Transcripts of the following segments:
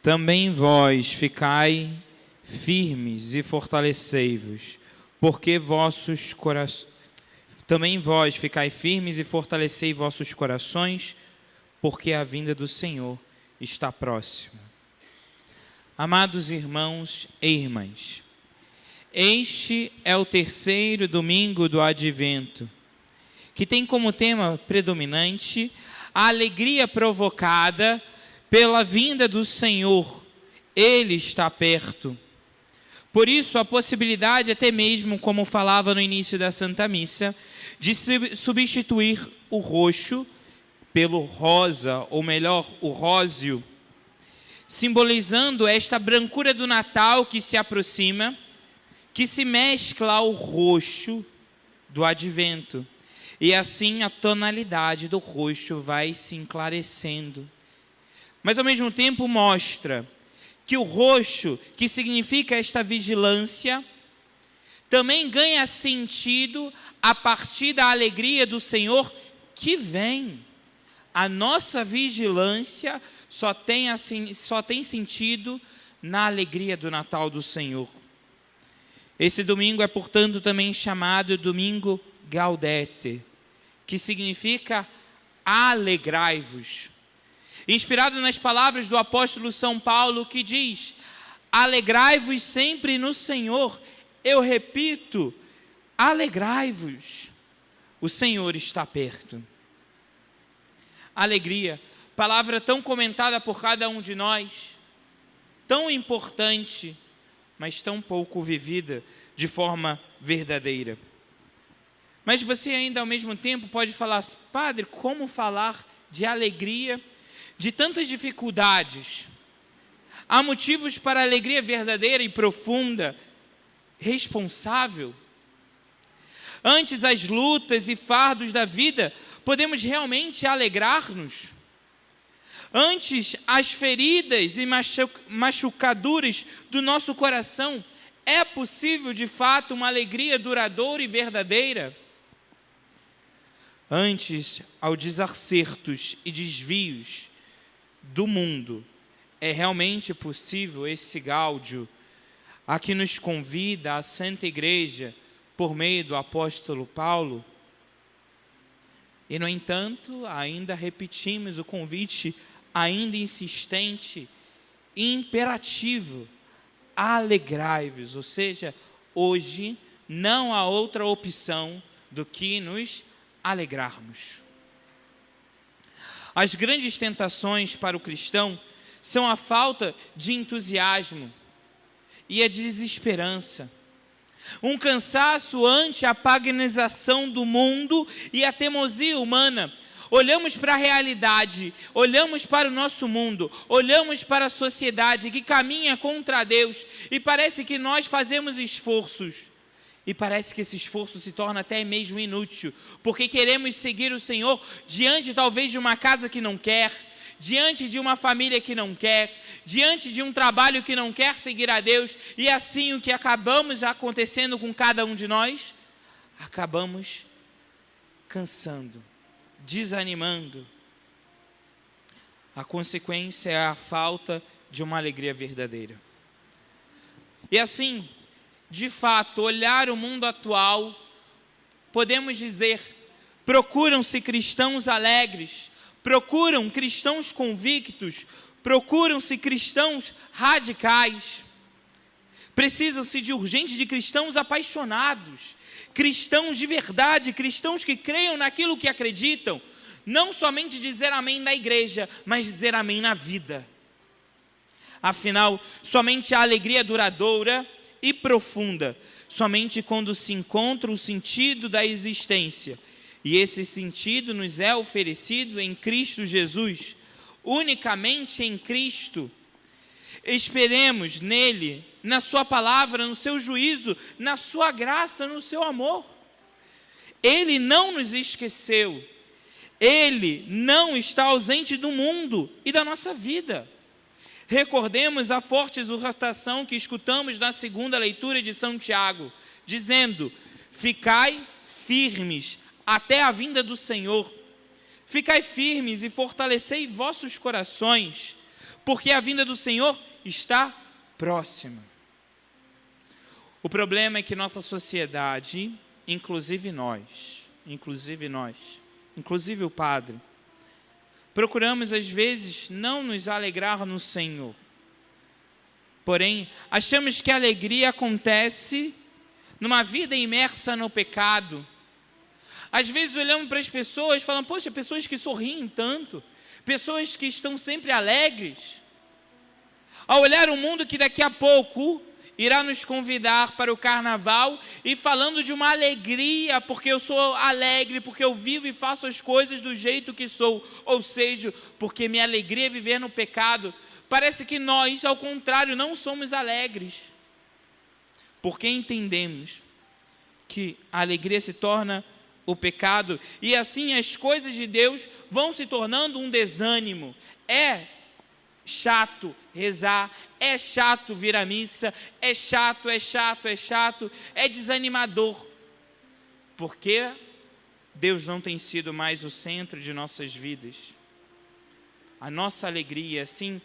Também vós ficai firmes e fortalecei-vos, porque vossos corações... Também vós ficai firmes e fortalecei vossos corações, porque a vinda do Senhor está próxima. Amados irmãos e irmãs, este é o terceiro domingo do Advento, que tem como tema predominante a alegria provocada pela vinda do Senhor. Ele está perto. Por isso, a possibilidade, até mesmo, como falava no início da Santa Missa, de substituir o roxo pelo rosa, ou melhor, o róseo, simbolizando esta brancura do Natal que se aproxima, que se mescla ao roxo do Advento. E assim a tonalidade do roxo vai se esclarecendo. Mas ao mesmo tempo mostra que o roxo, que significa esta vigilância, também ganha sentido a partir da alegria do Senhor que vem. A nossa vigilância só tem sentido na alegria do Natal do Senhor. Esse domingo é, portanto, também chamado Domingo Gaudete, que significa alegrai-vos. Inspirado nas palavras do apóstolo São Paulo, que diz: alegrai-vos sempre no Senhor. Eu repito, alegrai-vos. O Senhor está perto. Alegria, palavra tão comentada por cada um de nós, tão importante, mas tão pouco vivida de forma verdadeira. Mas você ainda ao mesmo tempo pode falar: padre, como falar de alegria de tantas dificuldades? Há motivos para a alegria verdadeira e profunda, responsável? Antes as lutas e fardos da vida, podemos realmente alegrar-nos? Antes as feridas e machucaduras do nosso coração, é possível de fato uma alegria duradoura e verdadeira? Antes aos desacertos e desvios do mundo, é realmente possível esse gáudio a que nos convida a Santa Igreja por meio do apóstolo Paulo? E, no entanto, ainda repetimos o convite ainda insistente e imperativo: alegrai-vos, ou seja, hoje não há outra opção do que nos alegrarmos. As grandes tentações para o cristão são a falta de entusiasmo e a desesperança, um cansaço ante a paganização do mundo e a teimosia humana. Olhamos para a realidade, olhamos para o nosso mundo, olhamos para a sociedade que caminha contra Deus e parece que nós fazemos esforços. E parece que esse esforço se torna até mesmo inútil, porque queremos seguir o Senhor diante talvez de uma casa que não quer, diante de uma família que não quer, diante de um trabalho que não quer seguir a Deus, e assim o que acabamos acontecendo com cada um de nós, acabamos cansando, desanimando. A consequência é a falta de uma alegria verdadeira. E assim, de fato, olhar o mundo atual, podemos dizer, procuram-se cristãos alegres, procuram cristãos convictos, procuram-se cristãos radicais. Precisa-se de urgente de cristãos apaixonados, cristãos de verdade, cristãos que creiam naquilo que acreditam, não somente dizer amém na igreja, mas dizer amém na vida. Afinal, somente a alegria duradoura e profunda, somente quando se encontra o sentido da existência, e esse sentido nos é oferecido em Cristo Jesus, unicamente em Cristo. Esperemos nele, na sua palavra, no seu juízo, na sua graça, no seu amor. Ele não nos esqueceu, ele não está ausente do mundo e da nossa vida. Recordemos a forte exortação que escutamos na segunda leitura de São Tiago, dizendo: ficai firmes até a vinda do Senhor. Ficai firmes e fortalecei vossos corações, porque a vinda do Senhor está próxima. O problema é que nossa sociedade, inclusive o padre, procuramos às vezes não nos alegrar no Senhor. Porém, achamos que a alegria acontece numa vida imersa no pecado. Às vezes olhamos para as pessoas e falamos, poxa, pessoas que sorriem tanto, pessoas que estão sempre alegres. Ao olhar o mundo que daqui a pouco irá nos convidar para o carnaval e falando de uma alegria, porque eu sou alegre, porque eu vivo e faço as coisas do jeito que sou, ou seja, porque minha alegria é viver no pecado. Parece que nós, ao contrário, não somos alegres, porque entendemos que a alegria se torna o pecado, e assim as coisas de Deus vão se tornando um desânimo. É chato rezar, é chato vir à missa, é chato, é desanimador, porque Deus não tem sido mais o centro de nossas vidas. A nossa alegria, assim,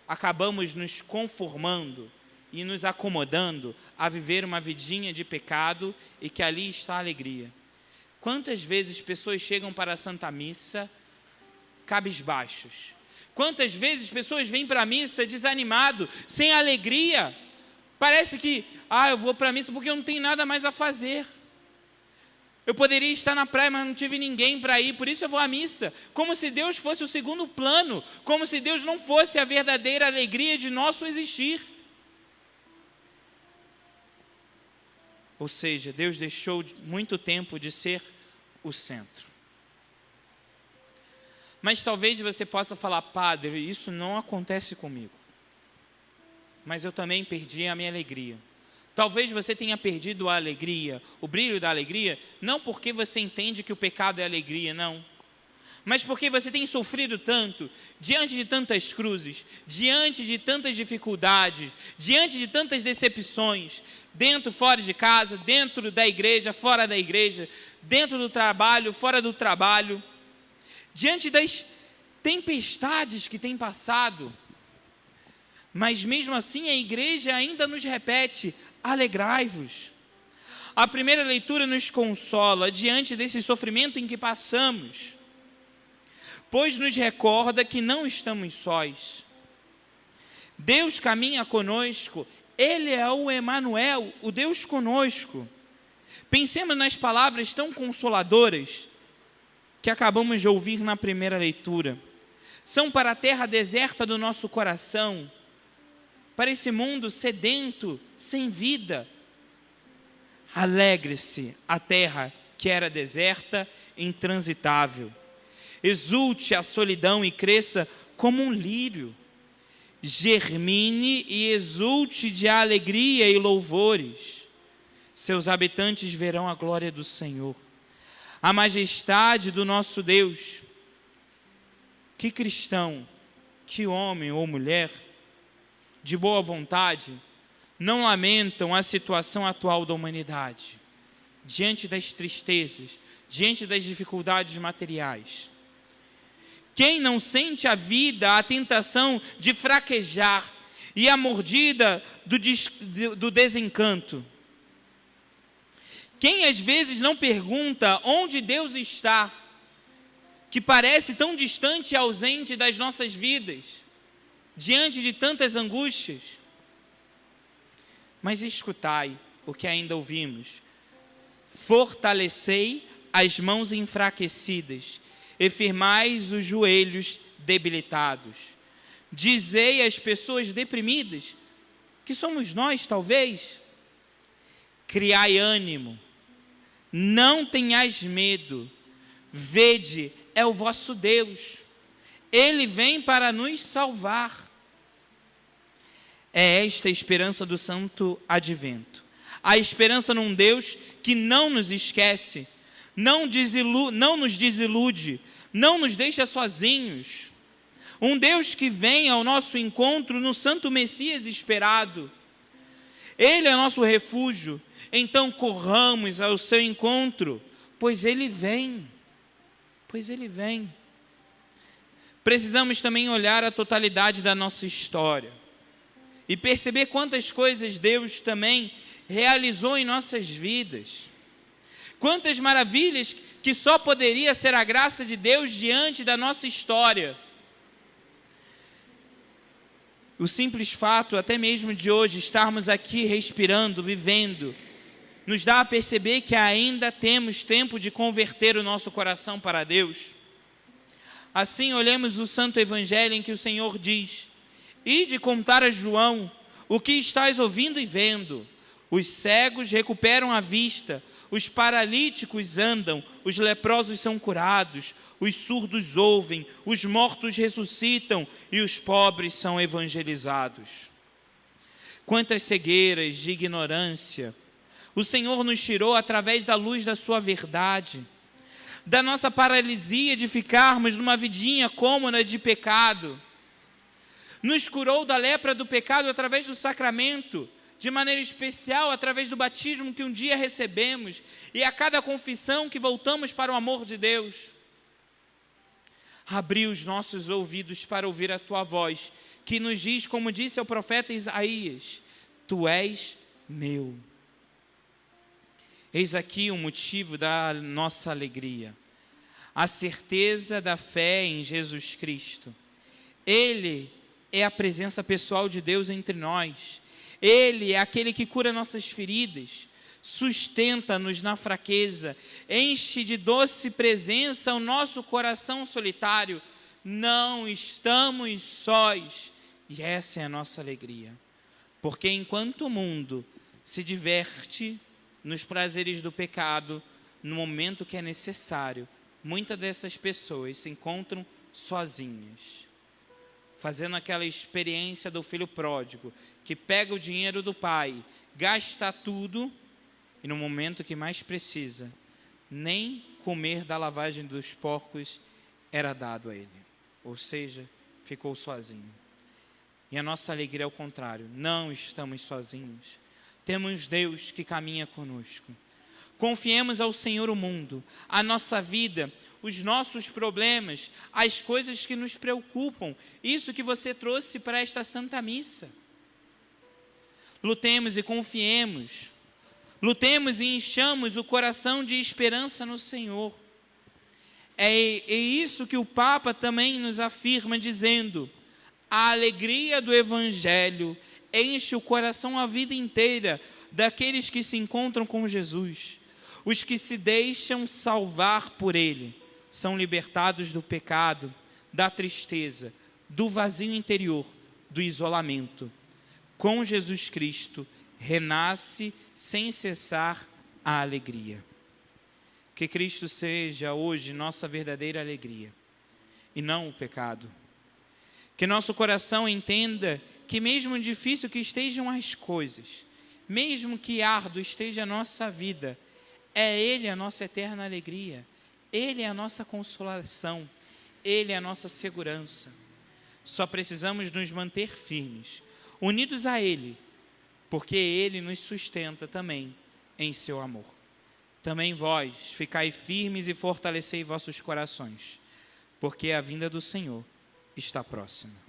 acabamos nos conformando e nos acomodando a viver uma vidinha de pecado e que ali está a alegria. Quantas vezes pessoas chegam para a Santa Missa cabisbaixos? Quantas vezes pessoas vêm para a missa desanimado, sem alegria? Parece que, eu vou para a missa porque eu não tenho nada mais a fazer. Eu poderia estar na praia, mas não tive ninguém para ir, por isso eu vou à missa. Como se Deus fosse o segundo plano, como se Deus não fosse a verdadeira alegria de nosso existir. Ou seja, Deus deixou muito tempo de ser o centro. Mas talvez você possa falar, padre, isso não acontece comigo. Mas eu também perdi a minha alegria. Talvez você tenha perdido a alegria, o brilho da alegria, não porque você entende que o pecado é alegria, não. Mas porque você tem sofrido tanto, diante de tantas cruzes, diante de tantas dificuldades, diante de tantas decepções, dentro, fora de casa, dentro da igreja, fora da igreja, dentro do trabalho, fora do trabalho, diante das tempestades que tem passado. Mas mesmo assim a igreja ainda nos repete, alegrai-vos. A primeira leitura nos consola diante desse sofrimento em que passamos, pois nos recorda que não estamos sós. Deus caminha conosco, Ele é o Emanuel, o Deus conosco. Pensemos nas palavras tão consoladoras que acabamos de ouvir na primeira leitura. São para a terra deserta do nosso coração, para esse mundo sedento, sem vida. Alegre-se a terra que era deserta, intransitável. Exulte a solidão e cresça como um lírio. Germine e exulte de alegria e louvores. Seus habitantes verão a glória do Senhor, a majestade do nosso Deus. Que cristão, que homem ou mulher de boa vontade não lamentam a situação atual da humanidade, diante das tristezas, diante das dificuldades materiais? Quem não sente a vida, a tentação de fraquejar e a mordida do desencanto? Quem às vezes não pergunta onde Deus está, que parece tão distante e ausente das nossas vidas, diante de tantas angústias? Mas escutai o que ainda ouvimos: fortalecei as mãos enfraquecidas e firmais os joelhos debilitados. Dizei às pessoas deprimidas, que somos nós talvez, criai ânimo, não tenhais medo, vede, é o vosso Deus, Ele vem para nos salvar. É esta a esperança do Santo Advento, a esperança num Deus que não nos esquece, não nos desilude, não nos deixa sozinhos. Um Deus que vem ao nosso encontro no Santo Messias esperado. Ele é nosso refúgio, então corramos ao seu encontro, pois Ele vem. precisamos também olhar a totalidade da nossa história e perceber quantas coisas Deus também realizou em nossas vidas. Quantas maravilhas que só poderia ser a graça de Deus diante da nossa história. O simples fato, até mesmo de hoje, estarmos aqui respirando, vivendo, nos dá a perceber que ainda temos tempo de converter o nosso coração para Deus. Assim, olhemos o Santo Evangelho em que o Senhor diz: ide contar a João o que estás ouvindo e vendo. Os cegos recuperam a vista, os paralíticos andam, os leprosos são curados, os surdos ouvem, os mortos ressuscitam e os pobres são evangelizados. Quantas cegueiras de ignorância o Senhor nos tirou através da luz da sua verdade, da nossa paralisia de ficarmos numa vidinha cômoda de pecado. Nos curou da lepra do pecado através do sacramento, de maneira especial através do batismo que um dia recebemos e a cada confissão que voltamos para o amor de Deus. Abriu os nossos ouvidos para ouvir a tua voz, que nos diz, como disse ao profeta Isaías: tu és meu. Eis aqui o motivo da nossa alegria, a certeza da fé em Jesus Cristo. Ele é a presença pessoal de Deus entre nós. Ele é aquele que cura nossas feridas, sustenta-nos na fraqueza, enche de doce presença o nosso coração solitário. Não estamos sós, e essa é a nossa alegria. Porque enquanto o mundo se diverte nos prazeres do pecado, no momento que é necessário, muitas dessas pessoas se encontram sozinhas, fazendo aquela experiência do filho pródigo, que pega o dinheiro do pai, gasta tudo, e no momento que mais precisa, nem comer da lavagem dos porcos era dado a ele. Ou seja, ficou sozinho. E a nossa alegria é o contrário, não estamos sozinhos. Temos Deus que caminha conosco. Confiemos ao Senhor o mundo, a nossa vida, os nossos problemas, as coisas que nos preocupam. Isso que você trouxe para esta Santa Missa. Lutemos e confiemos. Lutemos e enchamos o coração de esperança no Senhor. É isso que o Papa também nos afirma, dizendo: a alegria do Evangelho enche o coração a vida inteira daqueles que se encontram com Jesus. Os que se deixam salvar por Ele são libertados do pecado, da tristeza, do vazio interior, do isolamento. Com Jesus Cristo, renasce sem cessar a alegria. Que Cristo seja hoje nossa verdadeira alegria, e não o pecado. Que nosso coração entenda que mesmo difícil que estejam as coisas, mesmo que árduo esteja a nossa vida, é Ele a nossa eterna alegria, Ele é a nossa consolação, Ele é a nossa segurança. Só precisamos nos manter firmes, unidos a Ele, porque Ele nos sustenta também em seu amor. Também vós, ficai firmes e fortalecei vossos corações, porque a vinda do Senhor está próxima.